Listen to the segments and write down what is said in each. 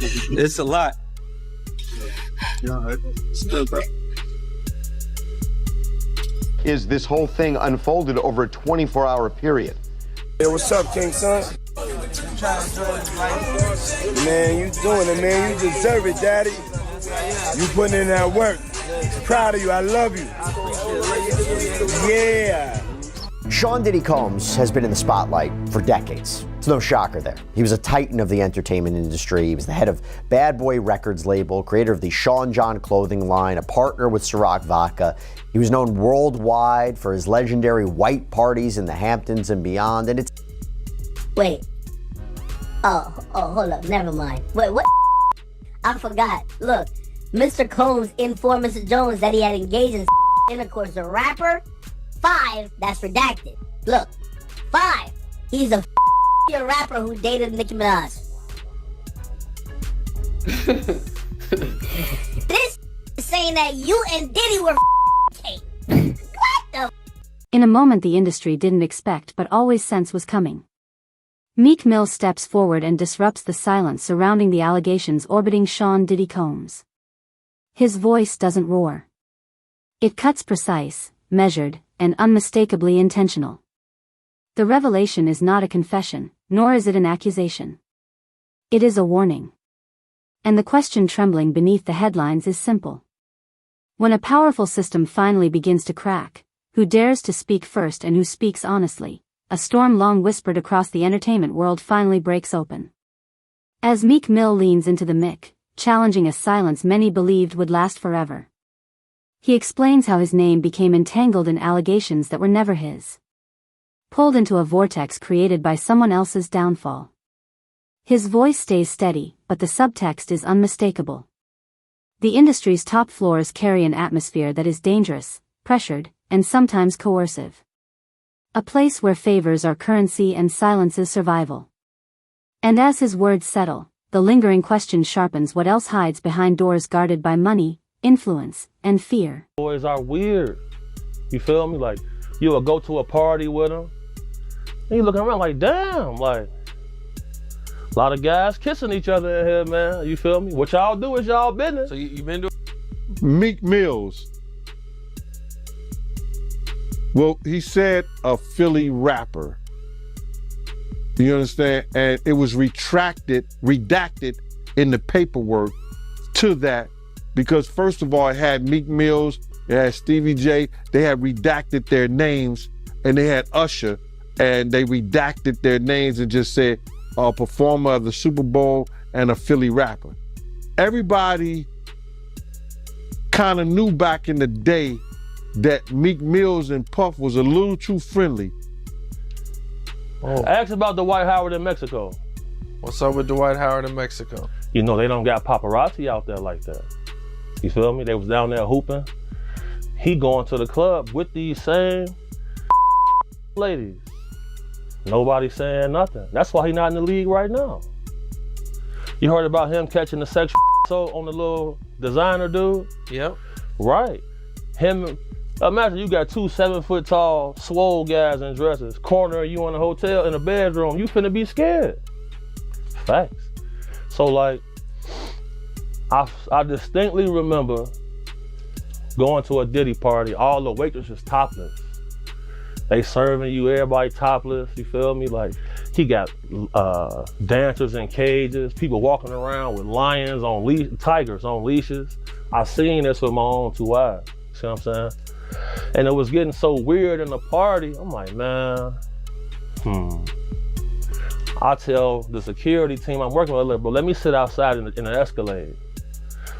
It's a lot. Is this whole thing unfolded over a 24-hour period? Hey, what's up, King Son? Man, you doing it, man. You deserve it, Daddy. You putting in that work. Proud of you. I love you. Yeah. Sean Diddy Combs has been in the spotlight for decades. It's no shocker there. He was a titan of the entertainment industry. He was the head of Bad Boy Records label, creator of the Sean John clothing line, a partner with Ciroc Vodka. He was known worldwide for his legendary white parties in the Hamptons and beyond, and it's... Wait. Oh, hold up. Never mind. Wait, what? I forgot. Look, Mr. Combs informed Mr. Jones that he had engaged in intercourse with a rapper. 5, that's redacted. Look, 5, he's a rapper who dated Nicki Minaj. This is saying that you and Diddy were What the? In a moment the industry didn't expect but always sense was coming. Meek Mill steps forward and disrupts the silence surrounding the allegations orbiting Sean Diddy Combs. His voice doesn't roar. It cuts precise, measured, and unmistakably intentional. The revelation is not a confession, nor is it an accusation. It is a warning. And the question trembling beneath the headlines is simple. When a powerful system finally begins to crack, who dares to speak first and who speaks honestly, a storm long whispered across the entertainment world finally breaks open. As Meek Mill leans into the mic, challenging a silence many believed would last forever. He explains how his name became entangled in allegations that were never his. Pulled into a vortex created by someone else's downfall. His voice stays steady, but the subtext is unmistakable. The industry's top floors carry an atmosphere that is dangerous, pressured, and sometimes coercive. A place where favors are currency and silence is survival. And as his words settle, the lingering question sharpens what else hides behind doors guarded by money, influence, and fear. Boys are weird. You feel me? Like, you will go to a party with them, and you looking around like, damn, like, a lot of guys kissing each other in here, man. You feel me? What y'all do is y'all business. So you been doing? Meek Mills. Well, he said a Philly rapper. You understand? And it was redacted in the paperwork to that. Because first of all, it had Meek Mills, it had Stevie J, they had redacted their names, and they had Usher, and they redacted their names and just said a performer of the Super Bowl and a Philly rapper. Everybody kind of knew back in the day that Meek Mills and Puff was a little too friendly. Oh. Ask about Dwight Howard in Mexico. What's up with Dwight Howard in Mexico? You know, they don't got paparazzi out there like that. You feel me? They was down there hooping. He going to the club with these same ladies. Nobody saying nothing. That's why he not in the league right now. You heard about him catching the sexual on the little designer dude? Yep. Right. Him, imagine you got 2 7-foot-tall, swole guys in dresses, cornering you in a hotel in a bedroom. You finna be scared. Facts. So like, I distinctly remember going to a Diddy party, all the waitresses topless. They serving you, everybody topless, you feel me? Like, he got dancers in cages, people walking around with lions on tigers on leashes. I seen this with my own 2 eyes, see what I'm saying? And it was getting so weird in the party, I'm like, man, I tell the security team I'm working with, bro, let me sit outside in the Escalade.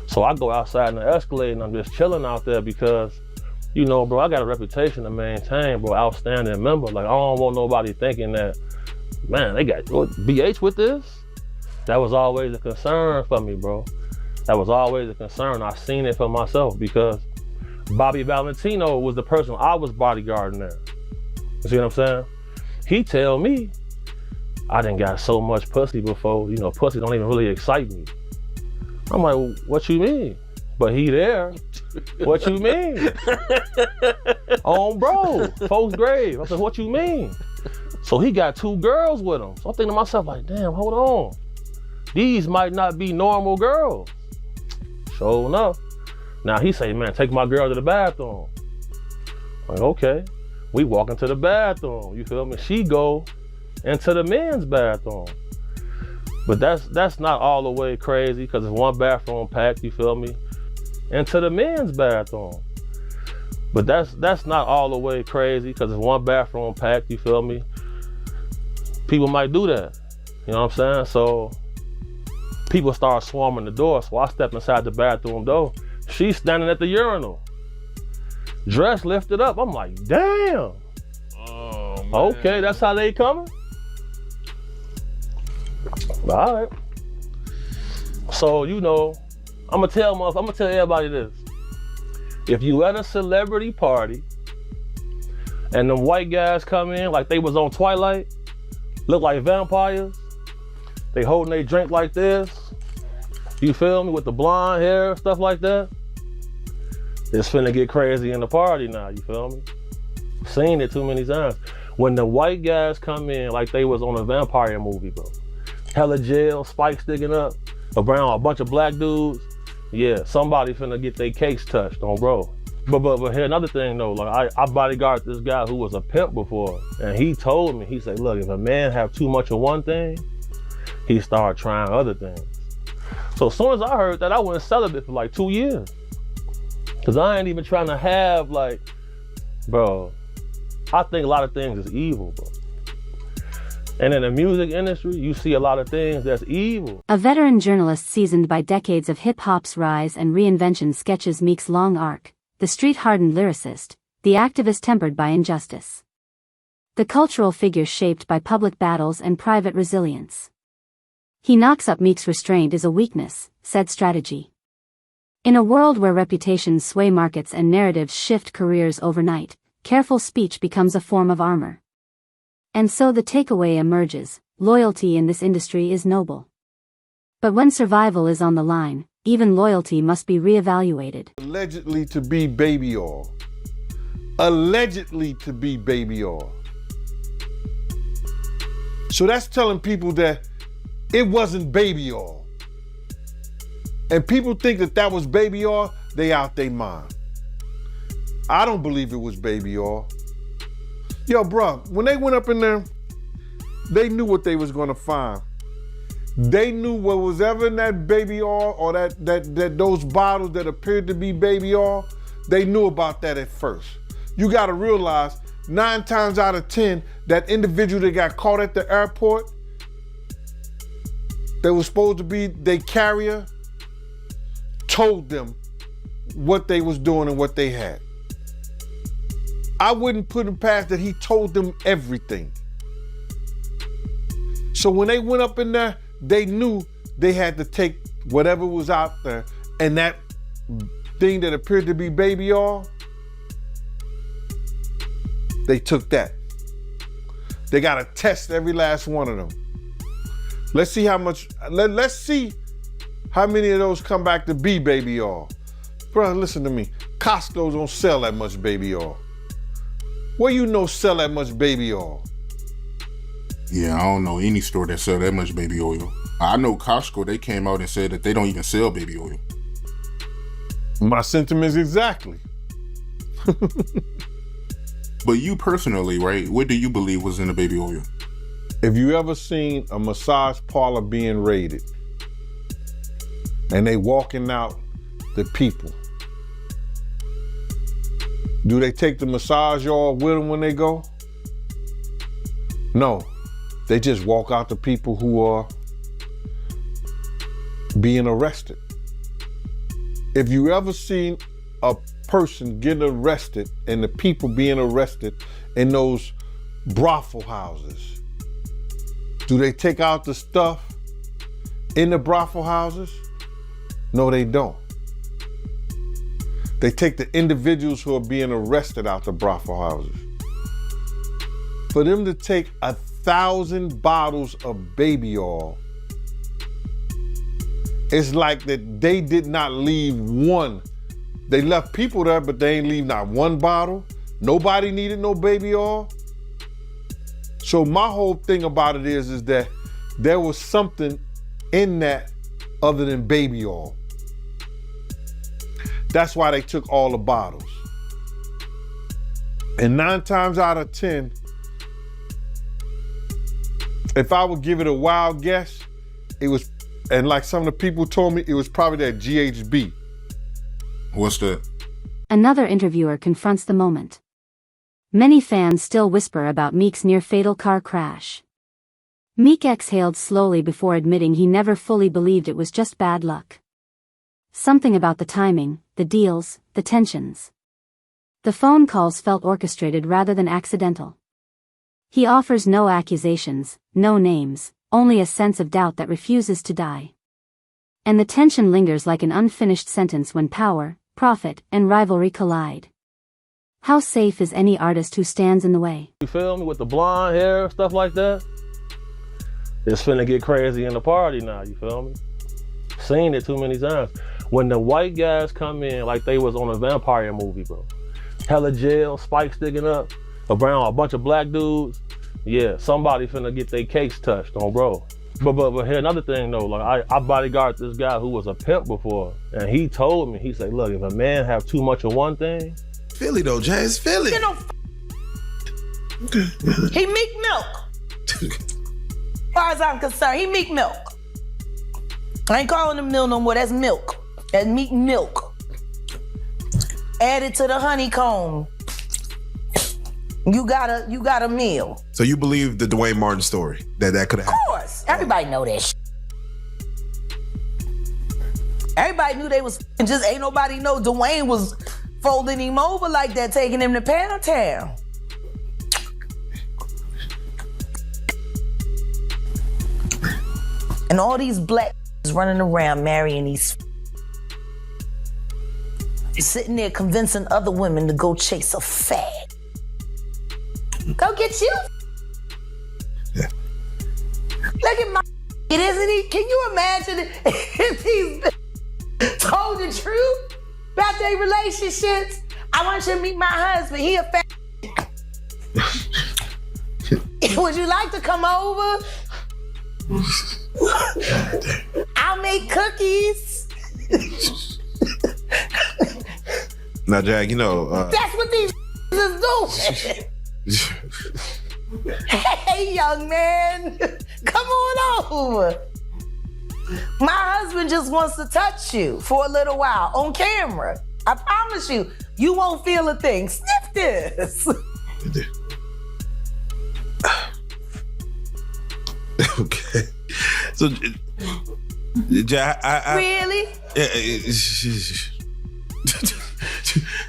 So I go outside in the Escalade and I'm just chilling out there because, you know, bro, I got a reputation to maintain, bro, outstanding member. Like, I don't want nobody thinking that, man, they got BH with this? That was always a concern for me, bro. That was always a concern. I seen it for myself because Bobby Valentino was the person I was bodyguarding there. You see what I'm saying? He tell me, I done got so much pussy before, you know, pussy don't even really excite me. I'm like, what you mean? But he there. What you mean? On bro, folks' grave. I said, what you mean? So he got 2 girls with him. So I'm thinking to myself, like, damn, hold on. these might not be normal girls. Sure enough. Now he say, man, take my girl to the bathroom. Like, okay. We walk into the bathroom, you feel me? She go into the men's bathroom. But that's not all the way crazy, because it's one bathroom packed, you feel me? Into the men's bathroom. But that's not all the way crazy, because it's one bathroom packed, you feel me? People might do that, you know what I'm saying? So people start swarming the door, so I step inside the bathroom door. She's standing at the urinal, dress lifted up. I'm like, damn. Oh, man. Okay, that's how they coming? All right. So, you know, I'm gonna tell everybody this. If you at a celebrity party and them white guys come in like they was on Twilight, look like vampires, they holding their drink like this, you feel me, with the blonde hair, stuff like that, it's finna get crazy in the party now, you feel me? Seen it too many times. When the white guys come in like they was on a vampire movie, bro. Hella gel, spikes sticking up, around a bunch of black dudes, yeah, somebody finna get their cakes touched on, bro. But here another thing though, like I bodyguarded this guy who was a pimp before, and he told me, he said, look, if a man have too much of one thing, he start trying other things. So as soon as I heard that, I went celibate for like 2 years. Cause I ain't even trying to have like, bro, I think a lot of things is evil, bro. And in the music industry, you see a lot of things that's evil. A veteran journalist seasoned by decades of hip-hop's rise and reinvention sketches Meek's long arc, the street-hardened lyricist, the activist tempered by injustice. The cultural figure shaped by public battles and private resilience. He knocks up Meek's restraint is a weakness, said Strategy. In a world where reputations sway markets and narratives shift careers overnight, careful speech becomes a form of armor. And so the takeaway emerges, loyalty in this industry is noble. But when survival is on the line, even loyalty must be reevaluated. Allegedly to be baby oil. Allegedly to be baby oil. So that's telling people that it wasn't baby oil. And people think that that was baby oil, they out their mind. I don't believe it was baby oil. Yo, bro, when they went up in there, they knew what they was gonna find. They knew what was ever in that baby oil or that those bottles that appeared to be baby oil, they knew about that at first. You gotta realize 9 times out of 10, that individual that got caught at the airport, that was supposed to be their carrier, told them what they was doing and what they had. I wouldn't put him past that he told them everything. So when they went up in there, they knew they had to take whatever was out there, and that thing that appeared to be baby oil, they took that. They gotta test every last one of them. Let's see how much, let's see how many of those come back to be baby oil. Bro, listen to me. Costco don't sell that much baby oil. Where you know sell that much baby oil? Yeah, I don't know any store that sell that much baby oil. I know Costco, they came out and said that they don't even sell baby oil. My sentiments exactly. But you personally, right, what do you believe was in the baby oil? If you ever seen a massage parlor being raided and they walking out the people, do they take the massage oil with them when they go? No, they just walk out the people who are being arrested. If you ever seen a person getting arrested and the people being arrested in those brothel houses, do they take out the stuff in the brothel houses? No, they don't. They take the individuals who are being arrested out the brothel houses. For them to take 1,000 bottles of baby oil, it's like that they did not leave one. They left people there, but they ain't leave not one bottle. Nobody needed no baby oil. So my whole thing about it is that there was something in that other than baby oil. That's why they took all the bottles. And 9 times out of 10, if I would give it a wild guess, it was, and like some of the people told me, it was probably that GHB. What's that? Another interviewer confronts the moment. Many fans still whisper about Meek's near-fatal car crash. Meek exhaled slowly before admitting he never fully believed it was just bad luck. Something about the timing, the deals, the tensions. The phone calls felt orchestrated rather than accidental. He offers no accusations, no names, only a sense of doubt that refuses to die. And the tension lingers like an unfinished sentence when power, profit, and rivalry collide. How safe is any artist who stands in the way? You feel me? With the blonde hair, stuff like that. It's finna get crazy in the party now, you feel me? Seen it too many times. When the white guys come in like they was on a vampire movie, bro. Hella gel, spikes sticking up, around a bunch of black dudes. Yeah, somebody finna get their cakes touched on, bro. But here another thing though, like I bodyguarded this guy who was a pimp before, and he told me, he said, look, if a man have too much of one thing. Philly though, Jazz, Philly. You know, he Meek Milk. As far as I'm concerned, he Meek Milk. I ain't calling him Mill no more, that's milk. That's Meek Milk. Added to the honeycomb. You got a meal. So you believe the Dwayne Martin story, that could have happened? Of course, everybody know that shit. Everybody knew they was, and just ain't nobody know Dwayne was folding him over like that, taking him to Pound Town. And all these black running around marrying these, sitting there convincing other women to go chase a fag. Go get you. Yeah. Look at my, it isn't he? Can you imagine if he's told the truth about their relationships? I want you to meet my husband. He a fag. Would you like to come over? I'll make cookies. Now, Jag, you know. That's what these is doing. Hey, young man, come on over. My husband just wants to touch you for a little while on camera. I promise you, you won't feel a thing. Sniff this. Okay. So, Jag, really?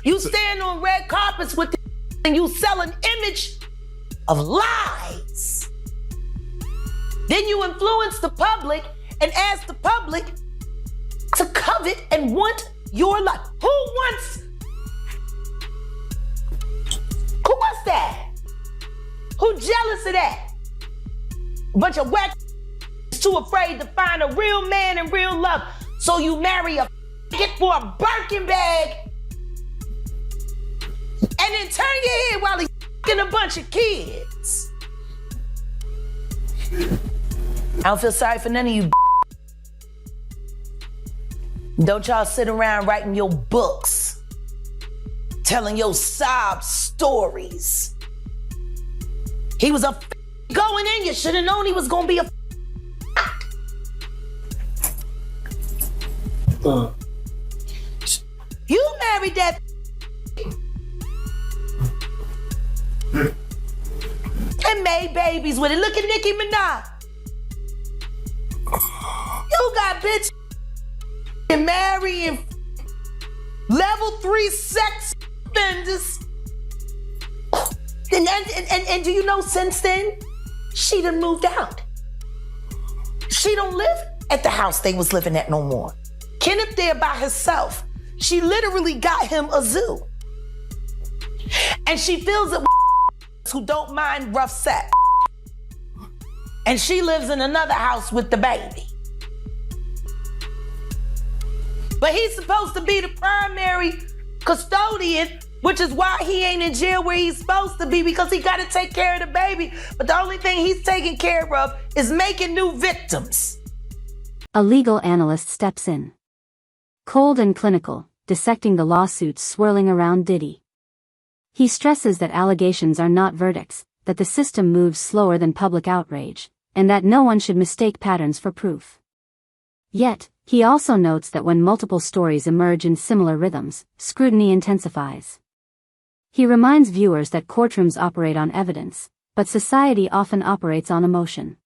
You stand on red carpets with and you sell an image of lies. Then you influence the public and ask the public to covet and want your life. Who wants that? Who jealous of that? A bunch of whack too afraid to find a real man and real love. So you marry a get for a Birkin bag and then turn your head while he's f***ing a bunch of kids. I don't feel sorry for none of you. Don't y'all sit around writing your books, telling your sob stories. He was a going in, you should have known he was gonna be a You married that and made babies with it. Look at Nicki Minaj. You got bitch and marrying level 3 sex offenders. And do you know since then, she done moved out. She don't live at the house they was living at no more. Kenneth there by herself. She literally got him a zoo. And she feels it with who don't mind rough sex. And she lives in another house with the baby. But he's supposed to be the primary custodian, which is why he ain't in jail where he's supposed to be, because he gotta take care of the baby. But the only thing he's taking care of is making new victims. A legal analyst steps in. Cold and clinical, dissecting the lawsuits swirling around Diddy. He stresses that allegations are not verdicts, that the system moves slower than public outrage, and that no one should mistake patterns for proof. Yet, he also notes that when multiple stories emerge in similar rhythms, scrutiny intensifies. He reminds viewers that courtrooms operate on evidence, but society often operates on emotion.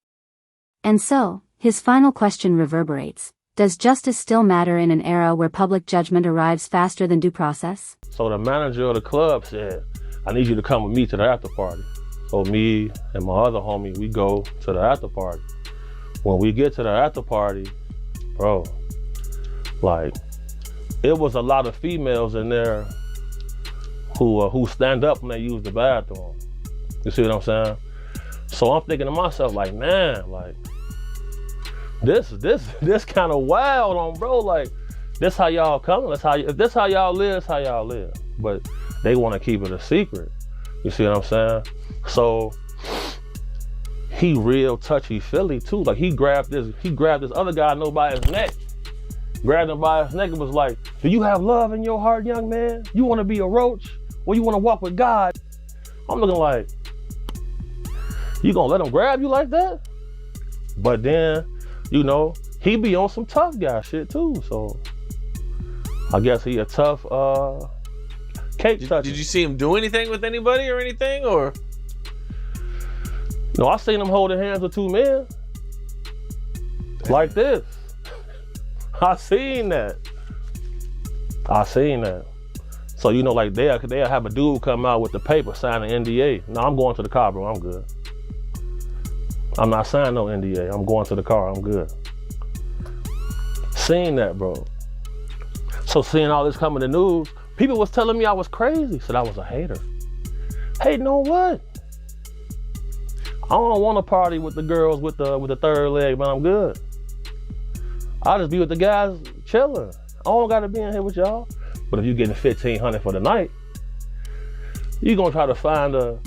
And so, his final question reverberates: does justice still matter in an era where public judgment arrives faster than due process? So the manager of the club said, I need you to come with me to the after party. So me and my other homie, we go to the after party. When we get to the after party, bro, like, it was a lot of females in there who stand up when they use the bathroom. You see what I'm saying? So I'm thinking to myself, like, man, like, this kind of wild on, bro. Like, this how y'all coming? If this how y'all live, it's how y'all live. But they want to keep it a secret. You see what I'm saying? So he real touchy-feely too. Like, he grabbed this other guy I know by his neck. Grabbed him by his neck and was like, do you have love in your heart, young man? You want to be a roach? Or you want to walk with God? I'm looking like, you gonna let him grab you like that? But then, you know, he be on some tough guy shit too. So I guess he a tough cake toucher. Did you see him do anything with anybody or anything, or? No, I seen him holding hands with two men. Like this. I seen that. So, you know, like they'll have a dude come out with the paper, sign an NDA. No, I'm going to the car, bro, I'm good. I'm not signing no NDA. I'm going to the car, I'm good. Seen that, bro. So seeing all this coming to news, people was telling me I was crazy. Said I was a hater. Hating on what? I don't want to party with the girls with the third leg, but I'm good. I'll just be with the guys chilling. I don't gotta be in here with y'all. But if you're getting $1,500 for the night, you're gonna try to find a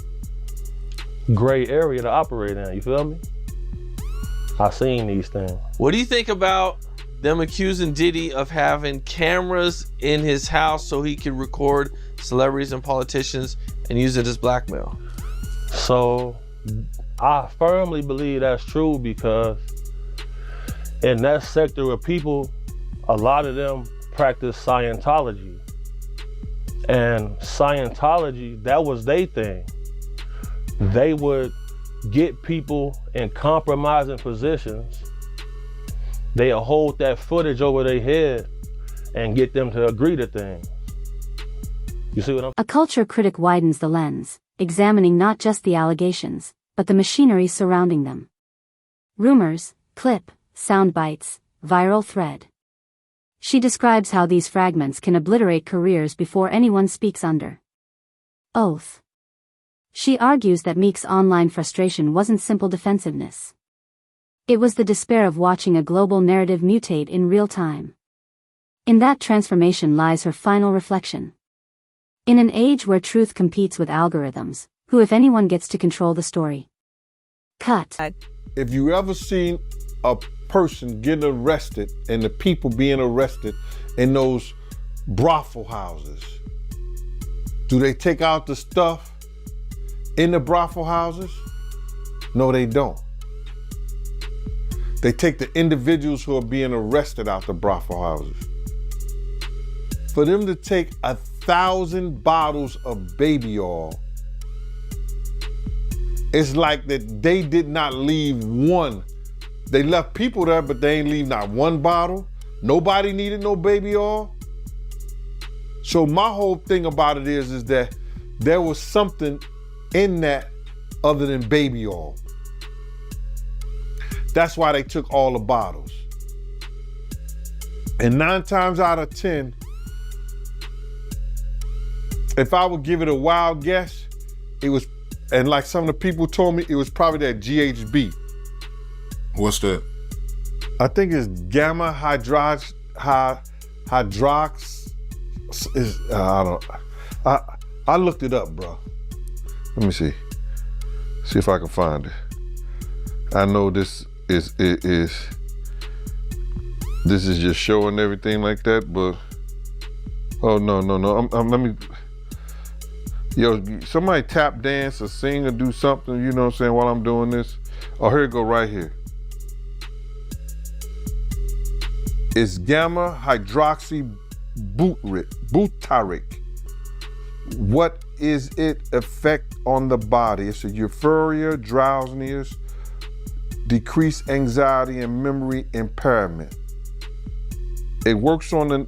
gray area to operate in, you feel me? I seen these things. What do you think about them accusing Diddy of having cameras in his house so he can record celebrities and politicians and use it as blackmail? So I firmly believe that's true, because in that sector of people, a lot of them practice Scientology. And Scientology, that was their thing. They would get people in compromising positions. They'll hold that footage over their head and get them to agree to things. You see what I'm saying? A culture critic widens the lens, examining not just the allegations, but the machinery surrounding them. Rumors, clip, sound bites, viral thread. She describes how these fragments can obliterate careers before anyone speaks under oath. She argues that Meek's online frustration wasn't simple defensiveness. It was the despair of watching a global narrative mutate in real time. In that transformation lies her final reflection. In an age where truth competes with algorithms, who if anyone gets to control the story? Cut. If you ever seen a person getting arrested and the people being arrested in those brothel houses, do they take out the stuff in the brothel houses? No, they don't. They take the individuals who are being arrested out the brothel houses. For them to take 1,000 bottles of baby oil, it's like that they did not leave one. They left people there, but they ain't leave not one bottle. Nobody needed no baby oil. So my whole thing about it is that there was something in that other than baby oil. That's why they took all the bottles. And 9 times out of 10, if I would give it a wild guess, it was, and like some of the people told me, it was probably that GHB. What's that? I think it's gamma hydrox. I looked it up, bro. Let me see. See if I can find it. I know this is This is just showing everything like that, but oh no. Let me. Yo, somebody tap dance or sing or do something, you know what I'm saying, while I'm doing this. Oh, here it go right here. It's gamma hydroxy butyric. What is its effect on the body? It's a euphoria, drowsiness, decreased anxiety, and memory impairment. It works on the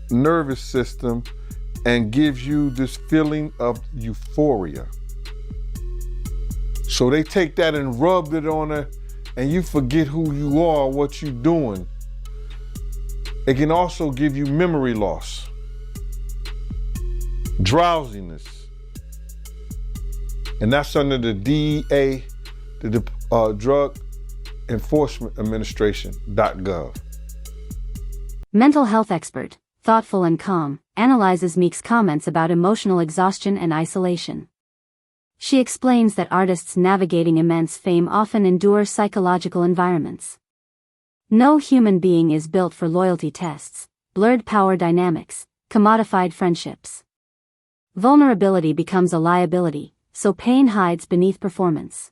nervous system and gives you this feeling of euphoria. So they take that and rub it on her, and you forget who you are, what you're doing. It can also give you memory loss, drowsiness, and that's under the DEA, the Drug Enforcement Administration.gov. Mental health expert, thoughtful and calm, analyzes Meek's comments about emotional exhaustion and isolation. She explains that artists navigating immense fame often endure psychological environments. No human being is built for loyalty tests, blurred power dynamics, commodified friendships. Vulnerability becomes a liability, so pain hides beneath performance.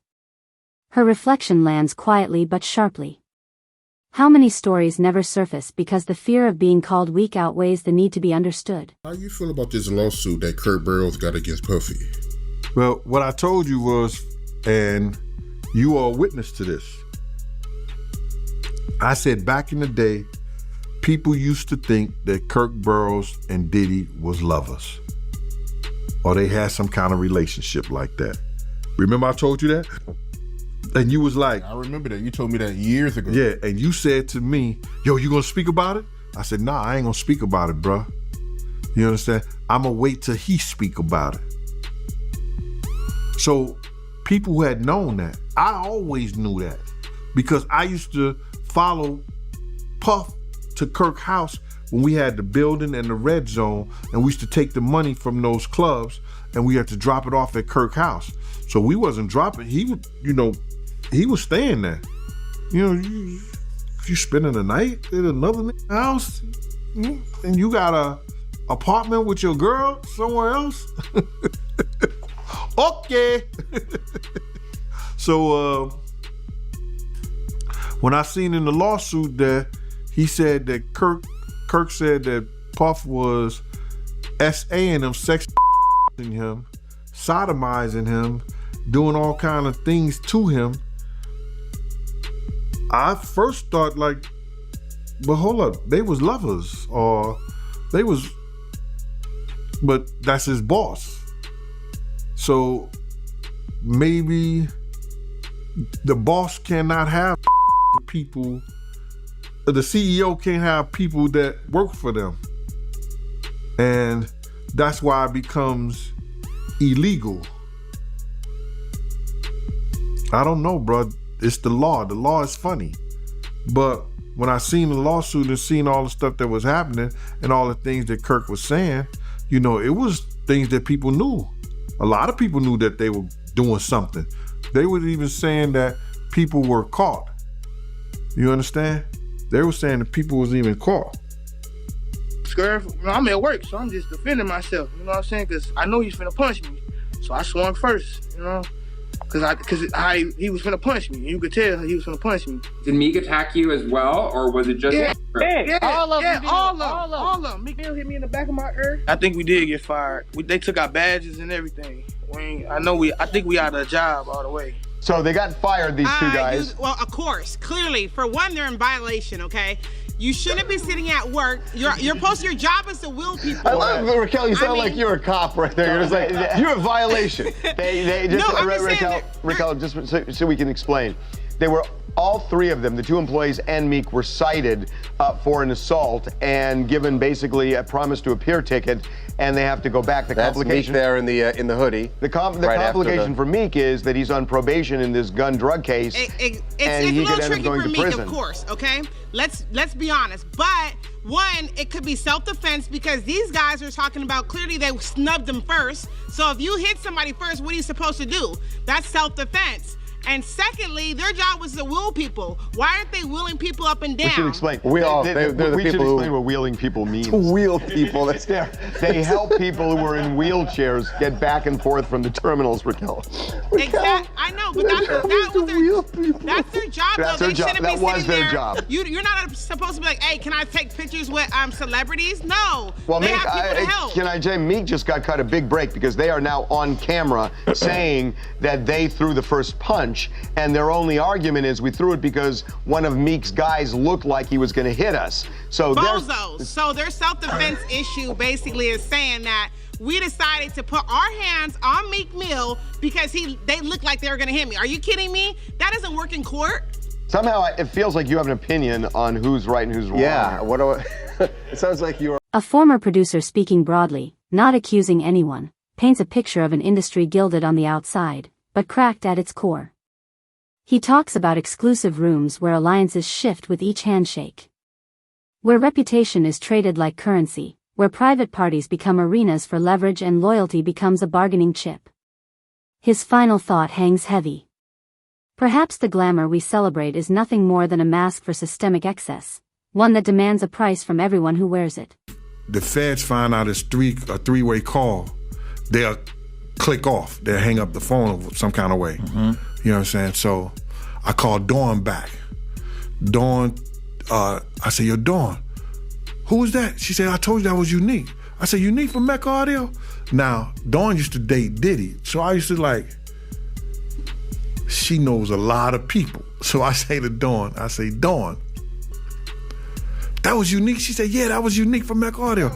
Her reflection lands quietly but sharply. How many stories never surface because the fear of being called weak outweighs the need to be understood? How you feel about this lawsuit that Kurt Burrows got against Puffy? Well, what I told you was, and you are a witness to this, I said back in the day, people used to think that Kurt Burrows and Diddy was lovers, or they had some kind of relationship like that. Remember I told you that? And you was like, I remember that. You told me that years ago. Yeah, and you said to me, yo, you gonna speak about it? I said, nah, I ain't gonna speak about it, bro. You understand? I'm gonna wait till he speak about it. So people who had known that, I always knew that because I used to follow Puff to Kirk's house when we had the building and the red zone, and we used to take the money from those clubs and we had to drop it off at Kirk's house. So we wasn't dropping, he would, he was staying there. If you spending the night at another house and you got a apartment with your girl somewhere else, okay. So when I seen in the lawsuit that he said that Kirk said that Puff was SAing him, sexing him, sodomizing him, doing all kind of things to him, I first thought like, but hold up, they was lovers, or they was, but that's his boss. So maybe the boss cannot have people, the CEO can't have people that work for them. And that's why it becomes illegal. I don't know, bro. It's the law. The law is funny. But when I seen the lawsuit and seen all the stuff that was happening and all the things that Kirk was saying, it was things that people knew. A lot of people knew that they were doing something. They were even saying that people were caught. You understand? They were saying that people was even caught. Scared? I'm at work, so I'm just defending myself. You know what I'm saying? Because I know he's finna punch me. So I swung first, Because he was finna punch me. You could tell he was finna punch me. Did Meek attack you as well, or was it just... Yeah, all of them. All of them. Meek hit me in the back of my ear. I think we did get fired. They took our badges and everything. I think we out of a job all the way. So they got fired, these two guys. Well, of course. Clearly, for one, they're in violation, okay? You shouldn't be sitting at work. Your job is to will people. I love Raquel, you sound like you're a cop right there. You're just like, you're a violation. Raquel, just so we can explain. They were, all three of them, the two employees and Meek, were cited for an assault and given basically a promise to appear ticket, and they have to go back. The complication Meek there in the hoodie. The complication for Meek is that he's on probation in this gun drug case. It's a little tricky for Meek, of course, okay? Let's be honest. But one, it could be self-defense because these guys are talking about clearly they snubbed them first. So if you hit somebody first, what are you supposed to do? That's self-defense. And secondly, their job was to wheel people. Why aren't they wheeling people up and down? We should explain. They're the we should people explain what wheeling people means. To wheel people. That's They help people who are in wheelchairs get back and forth from the terminals, Raquel. Exactly. I know, but that's their job, That's though. their They job. shouldn't That be was sitting their there. job. You're not supposed to be like, hey, can I take pictures with celebrities? No. Well, they Meek, have people to help. can I say, Meek just got cut a big break because they are now on camera saying that they threw the first punch, and their only argument is we threw it because one of Meek's guys looked like he was going to hit us. So Bozos. So their self-defense issue basically is saying that we decided to put our hands on Meek Mill because they looked like they were going to hit me. Are you kidding me? That doesn't work in court. Somehow it feels like you have an opinion on who's right and who's wrong. Yeah, what do I... It sounds like you're... A former producer speaking broadly, not accusing anyone, paints a picture of an industry gilded on the outside, but cracked at its core. He talks about exclusive rooms where alliances shift with each handshake. Where reputation is traded like currency, where private parties become arenas for leverage and loyalty becomes a bargaining chip. His final thought hangs heavy. Perhaps the glamour we celebrate is nothing more than a mask for systemic excess, one that demands a price from everyone who wears it. The feds find out it's a three-way call, they'll click off. They'll hang up the phone some kind of way. Mm-hmm. You know what I'm saying? So I called Dawn back. Dawn, I said, yo, Dawn, who was that? She said, I told you that was Unique. I said, Unique from Mecca Audio? Now, Dawn used to date Diddy, so I used to she knows a lot of people. So I say to Dawn, Dawn, that was Unique? She said, yeah, that was Unique from Mecca Audio.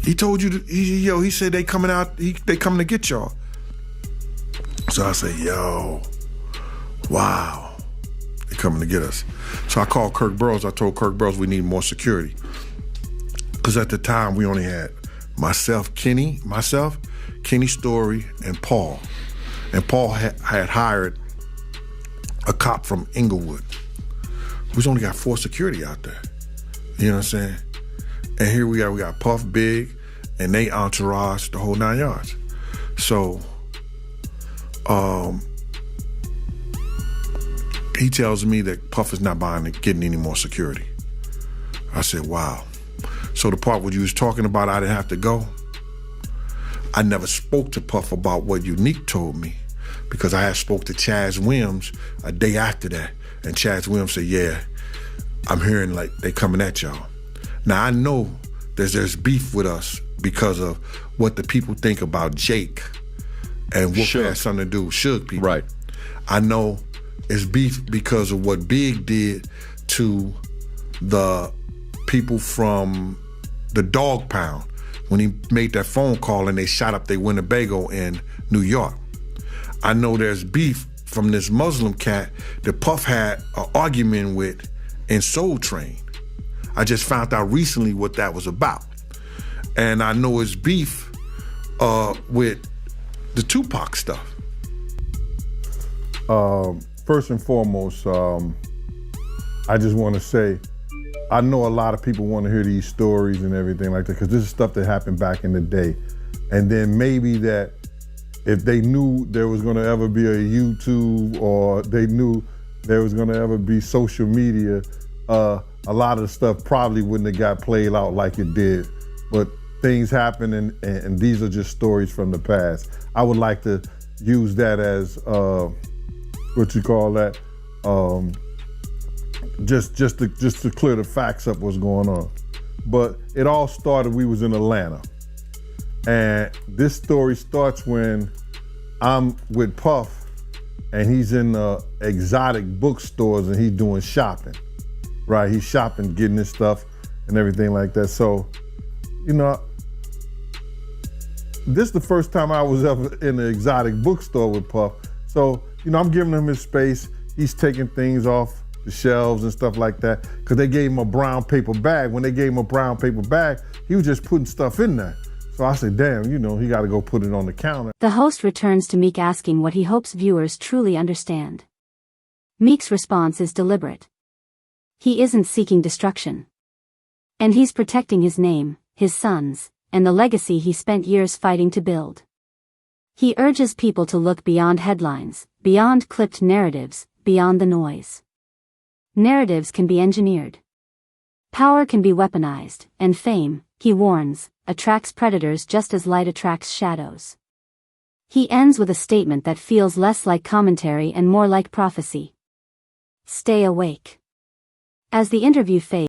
He told you, he said they coming out, they coming to get y'all. So I said, yo, wow, they coming to get us. So I called Kirk Burrows. I told Kirk Burrows we need more security. Because at the time we only had myself, Kenny Story, and Paul. And Paul had hired a cop from Inglewood. We only got 4 security out there. You know what I'm saying? And here we got Puff, Big, and they entourage, the whole 9 yards. So, he tells me that Puff is not getting any more security. I said, wow. So the part where you was talking about I didn't have to go, I never spoke to Puff about what Unique told me because I had spoke to Chaz Williams a day after that. And Chaz Williams said, yeah, I'm hearing like they coming at y'all. Now I know there's beef with us because of what the people think about Jake and what has something to do with Suge people. Right. I know it's beef because of what Big did to the people from the Dog Pound when he made that phone call and they shot up their Winnebago in New York. I know there's beef from this Muslim cat that Puff had an argument with in Soul Train. I just found out recently what that was about. And I know it's beef with the Tupac stuff. First and foremost, I just want to say, I know a lot of people want to hear these stories and everything like that because this is stuff that happened back in the day. And then maybe that if they knew there was going to ever be a YouTube or they knew there was going to ever be social media, a lot of the stuff probably wouldn't have got played out like it did. But things happen and these are just stories from the past. I would like to use that as, what you call that? Just to clear the facts up what's going on. But it all started, we was in Atlanta. And this story starts when I'm with Puff and he's in exotic bookstores and he's doing shopping, right? He's shopping, getting his stuff and everything like that. So, you know, this is the first time I was ever in an exotic bookstore with Puff. So, you know, I'm giving him his space. He's taking things off the shelves and stuff like that because they gave him a brown paper bag. When they gave him a brown paper bag, he was just putting stuff in there. So I said, damn, you know, he got to go put it on the counter. The host returns to Meek asking what he hopes viewers truly understand. Meek's response is deliberate. He isn't seeking destruction. And he's protecting his name, his sons, and the legacy he spent years fighting to build. He urges people to look beyond headlines, beyond clipped narratives, beyond the noise. Narratives can be engineered. Power can be weaponized, and fame, he warns, attracts predators just as light attracts shadows. He ends with a statement that feels less like commentary and more like prophecy. Stay awake. As the interview fades,